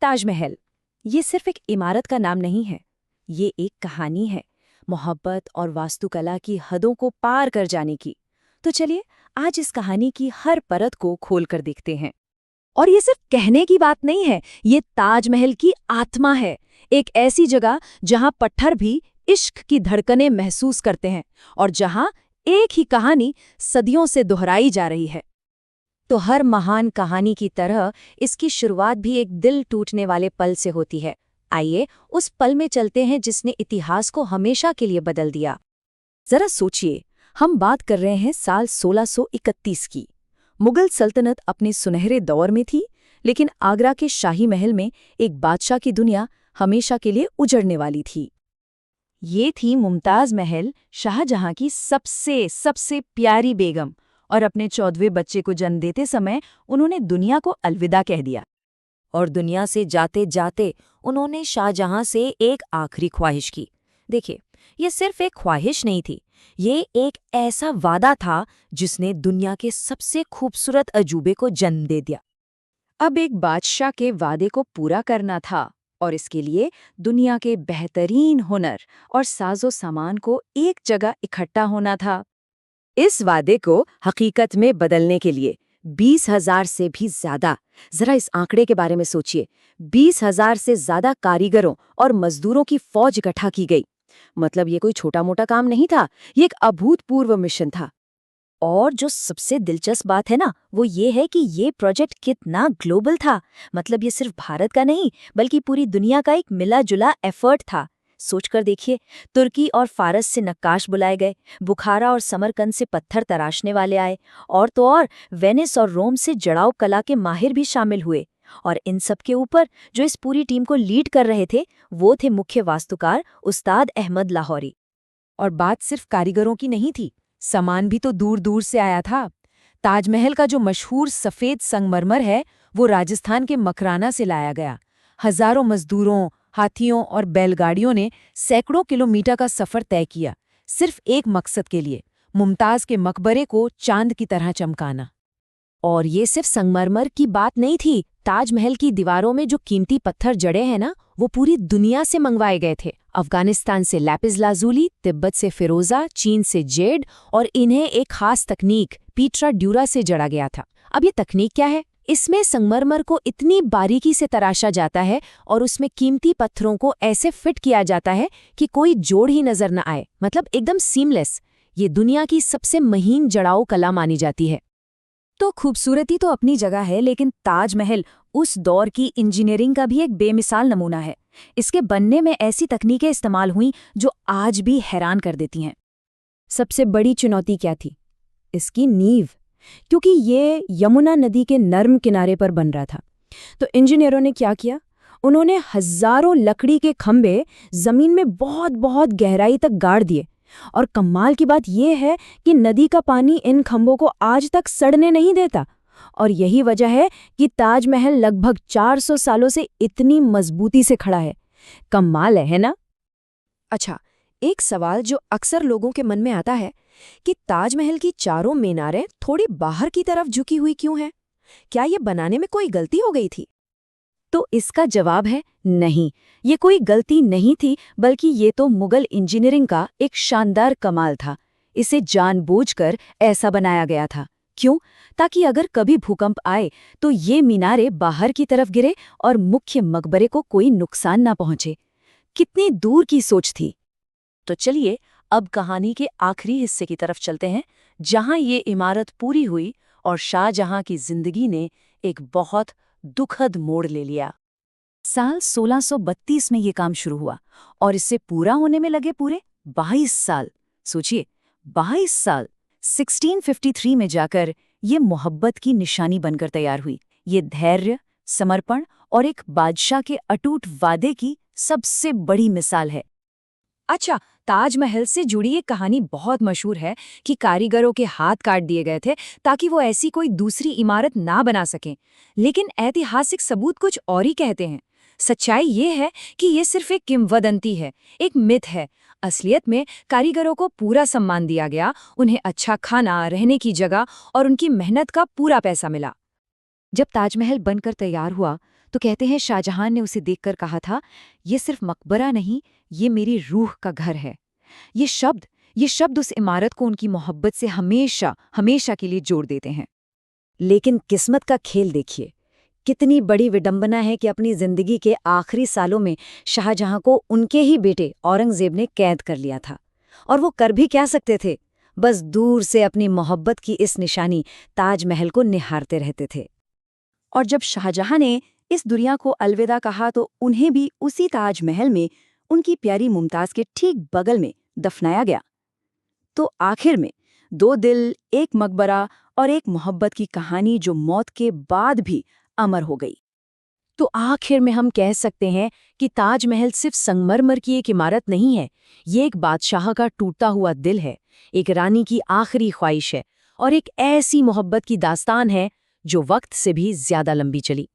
ताजमहल ये सिर्फ एक इमारत का नाम नहीं है, ये एक कहानी है, मोहब्बत और वास्तुकला की हदों को पार कर जाने की। तो चलिए आज इस कहानी की हर परत को खोल कर देखते हैं। और ये सिर्फ कहने की बात नहीं है, ये ताजमहल की आत्मा है। एक ऐसी जगह जहां पत्थर भी इश्क की धड़कनें महसूस करते हैं और जहां एक ही कहानी सदियों से दोहराई जा रही है। तो हर महान कहानी की तरह इसकी शुरुआत भी एक दिल टूटने वाले पल से होती है। आइए उस पल में चलते हैं जिसने इतिहास को हमेशा के लिए बदल दिया। जरा सोचिए, हम बात कर रहे हैं साल 1631 की। मुगल सल्तनत अपने सुनहरे दौर में थी, लेकिन आगरा के शाही महल में एक बादशाह की दुनिया हमेशा के लिए उजड़ने वाली थी। ये थी मुमताज महल, शाहजहां की सबसे सबसे प्यारी बेगम, और अपने 14वें बच्चे को जन्म देते समय उन्होंने दुनिया को अलविदा कह दिया। और दुनिया से जाते जाते उन्होंने शाहजहां से एक आखिरी ख्वाहिश की। देखिए, ये सिर्फ एक ख्वाहिश नहीं थी, ये एक ऐसा वादा था जिसने दुनिया के सबसे खूबसूरत अजूबे को जन्म दे दिया। अब एक बादशाह के वादे को पूरा करना था, और इसके लिए दुनिया के बेहतरीन हुनर और साजो सामान को एक जगह इकट्ठा होना था। इस वादे को हकीकत में बदलने के लिए 20,000 से भी ज्यादा, जरा इस आंकड़े के बारे में सोचिए, 20,000 से ज्यादा कारीगरों और मजदूरों की फौज इकट्ठा की गई। मतलब ये कोई छोटा मोटा काम नहीं था, ये एक अभूतपूर्व मिशन था। और जो सबसे दिलचस्प बात है ना, वो ये है कि ये प्रोजेक्ट कितना ग्लोबल था। मतलब ये सिर्फ भारत का नहीं, बल्कि पूरी दुनिया का एक मिला जुला एफर्ट था। सोचकर देखिए, तुर्की और फारस से नक्काश बुलाए गए, बुखारा और समरकंद से पत्थर तराशने वाले आए, और तो और वेनिस और रोम से जड़ाऊ कला के माहिर भी शामिल हुए। और इन सब के ऊपर जो इस पूरी टीम को लीड कर रहे थे, वो थे मुख्य वास्तुकार उस्ताद अहमद लाहौरी। और बात सिर्फ कारीगरों की नहीं थी, सामान भी तो दूर दूर से आया था। ताजमहल का जो मशहूर सफ़ेद संगमरमर है, वो राजस्थान के मकराना से लाया गया। हजारों मजदूरों, हाथियों और बैलगाड़ियों ने सैकड़ों किलोमीटर का सफ़र तय किया, सिर्फ एक मकसद के लिए, मुमताज के मकबरे को चांद की तरह चमकाना। और ये सिर्फ संगमरमर की बात नहीं थी, ताजमहल की दीवारों में जो कीमती पत्थर जड़े हैं ना, वो पूरी दुनिया से मंगवाए गए थे। अफगानिस्तान से लैपिस लाजूली, तिब्बत से फिरोजा, चीन से जेड, और इन्हें एक खास तकनीक पीट्रा ड्यूरा से जड़ा गया था। अब ये तकनीक क्या है? इसमें संगमरमर को इतनी बारीकी से तराशा जाता है और उसमें कीमती पत्थरों को ऐसे फिट किया जाता है कि कोई जोड़ ही नजर न आए, मतलब एकदम सीमलेस। ये दुनिया की सबसे महीन जड़ाऊ कला मानी जाती है। तो खूबसूरती तो अपनी जगह है, लेकिन ताजमहल उस दौर की इंजीनियरिंग का भी एक बेमिसाल नमूना है। इसके बनने में ऐसी तकनीकें इस्तेमाल हुईं जो आज भी हैरान कर देती हैं। सबसे बड़ी चुनौती क्या थी? इसकी नींव, क्योंकि ये यमुना नदी के नर्म किनारे पर बन रहा था। तो इंजीनियरों ने क्या किया? उन्होंने हजारों लकड़ी के खंभे जमीन में बहुत बहुत गहराई तक गाड़ दिए। और कमाल की बात यह है कि नदी का पानी इन खंभों को आज तक सड़ने नहीं देता। और यही वजह है कि ताजमहल लगभग 400 सालों से इतनी मजबूती से खड़ा है। कमाल है ना? अच्छा, एक सवाल जो अक्सर लोगों के मन में आता है कि ताजमहल की चारों मीनारें थोड़ी बाहर की तरफ झुकी हुई क्यों हैं? क्या ये बनाने में कोई गलती हो गई थी? तो इसका जवाब है नहीं, ये कोई गलती नहीं थी, बल्कि ये तो मुगल इंजीनियरिंग का एक शानदार कमाल था। इसे जानबूझकर ऐसा बनाया गया था। क्यों? ताकि अगर कभी भूकंप आए तो ये मीनारें बाहर की तरफ गिरे और मुख्य मकबरे को कोई नुकसान ना पहुंचे। कितनी दूर की सोच थी! तो चलिए अब कहानी के आखिरी हिस्से की तरफ चलते हैं, जहां ये इमारत पूरी हुई और शाहजहां की जिंदगी ने एक बहुत दुखद मोड़ ले लिया। साल 1632 में ये काम शुरू हुआ और इससे पूरा होने में लगे पूरे 22 साल। सोचिए, 22 साल! 1653 में जाकर ये मोहब्बत की निशानी बनकर तैयार हुई। ये धैर्य, समर्पण और एक बादशाह के अटूट वादे की सबसे बड़ी मिसाल है। अच्छा, ताजमहल से जुड़ी एक कहानी बहुत मशहूर है कि कारीगरों के हाथ काट दिए गए थे ताकि वो ऐसी कोई दूसरी इमारत ना बना सकें। लेकिन ऐतिहासिक सबूत कुछ और ही कहते हैं। सच्चाई ये है कि ये सिर्फ एक किंवदंती है, एक मिथ है। असलियत में कारीगरों को पूरा सम्मान दिया गया, उन्हें अच्छा खाना, रहने की जगह और उनकी मेहनत का पूरा पैसा मिला। जब ताजमहल बनकर तैयार हुआ तो कहते हैं शाहजहां ने उसे देखकर कहा था, ये सिर्फ मकबरा नहीं, ये मेरी रूह का घर है। ये शब्द उस इमारत को उनकी मोहब्बत से हमेशा हमेशा के लिए जोड़ देते हैं। लेकिन किस्मत का खेल देखिए, कितनी बड़ी विडंबना है कि अपनी जिंदगी के आखिरी सालों में शाहजहां को उनके ही बेटे औरंगजेब ने कैद कर लिया था। और वो कर भी क्या सकते थे, बस दूर से अपनी मोहब्बत की इस निशानी ताजमहल को निहारते रहते थे। और जब शाहजहां ने इस दुनिया को अलविदा कहा तो उन्हें भी उसी ताजमहल में उनकी प्यारी मुमताज के ठीक बगल में दफनाया गया। तो आखिर में दो दिल, एक मकबरा और एक मोहब्बत की कहानी जो मौत के बाद भी अमर हो गई। तो आखिर में हम कह सकते हैं कि ताजमहल सिर्फ संगमरमर की एक इमारत नहीं है, ये एक बादशाह का टूटा हुआ दिल है, एक रानी की आखिरी ख्वाहिश है और एक ऐसी मोहब्बत की दास्तान है जो वक्त से भी ज्यादा लंबी चली।